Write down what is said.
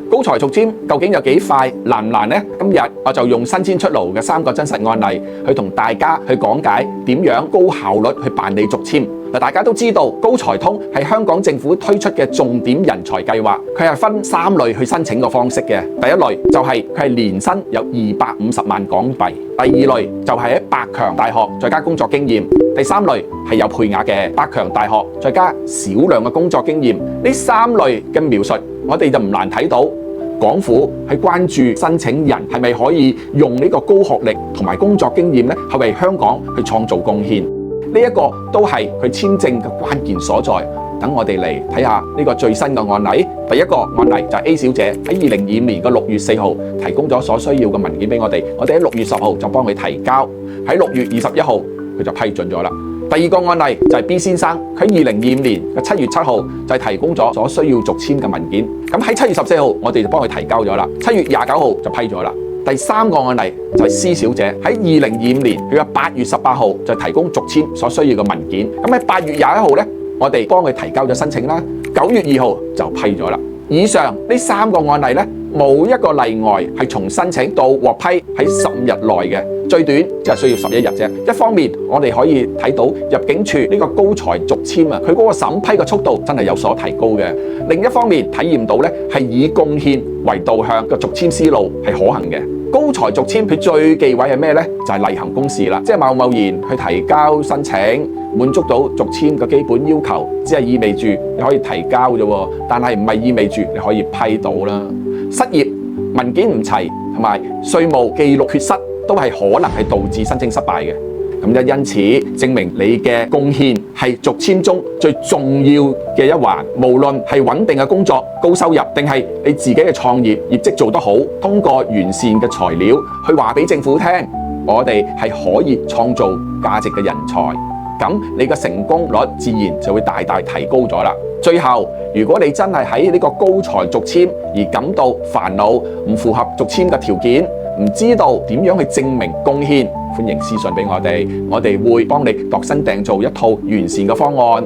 高才續簽究竟有幾快，難唔難呢？今日我就用新鮮出爐嘅3個真實案例去同大家去講解點樣高效率去辦理續簽。大家都知道高才通係香港政府推出嘅重點人才計劃，佢係分3類去申請嘅方式嘅。第一類就係佢係年薪有250萬港幣，第二類就係喺百強大學再加工作經驗，第3類係有配額嘅百強大學再加少量嘅工作經驗。呢3類嘅描述，我哋就唔難睇到港府係關注申請人係咪可以用呢個高學歷同埋工作經驗咧，係為香港去創造貢獻。呢一個都係佢簽證嘅關鍵所在。等我哋嚟睇下呢個最新嘅案例。第一個案例就係 A 小姐喺2025年嘅6月4號提供咗所需要嘅文件俾我哋，我哋喺6月10號就幫佢提交，喺6月21號佢就批准咗啦。第二個案例就係 B 先生，佢喺2025年嘅7月7號就係提供咗所需要續簽嘅文件，咁喺7月14號我哋就幫佢提交咗啦，7月29號就批咗啦。第3個案例就係 C 小姐喺2025年佢嘅8月18號就提供續簽所需要嘅文件，咁喺8月21號咧，我哋幫佢提交咗申請啦，9月2號就批咗啦。以上呢3個案例咧，冇一個例外係從申請到獲批喺15日內嘅，最短就係需要11日啫。一方面我哋可以睇到入境處呢個高才續簽啊，佢嗰個審批嘅速度真係有所提高嘅。另一方面體驗到咧係以貢獻為導向嘅續簽思路係可行嘅。高才續簽佢最忌諱係咩呢？就係例行公事啦，即係貿貿然去提交申請，滿足到續簽嘅基本要求，只係意味住你可以提交啫，但係唔係意味住你可以批到啦。失業、文件唔齊同埋稅務記錄缺失都係可能係導致申請失敗嘅。咁因此證明你嘅貢獻係續簽中最重要嘅一環，無論係穩定嘅工作、高收入，定係你自己嘅創業業績做得好，通過完善嘅材料去話俾政府聽，我哋係可以創造價值嘅人才，咁你嘅成功率自然就會大大提高咗啦。最後，如果你真係喺呢個高才續簽而感到煩惱，唔符合續簽嘅條件，唔知道點樣去證明貢獻，歡迎私信俾我哋，我哋會幫你度身訂造一套完善嘅方案。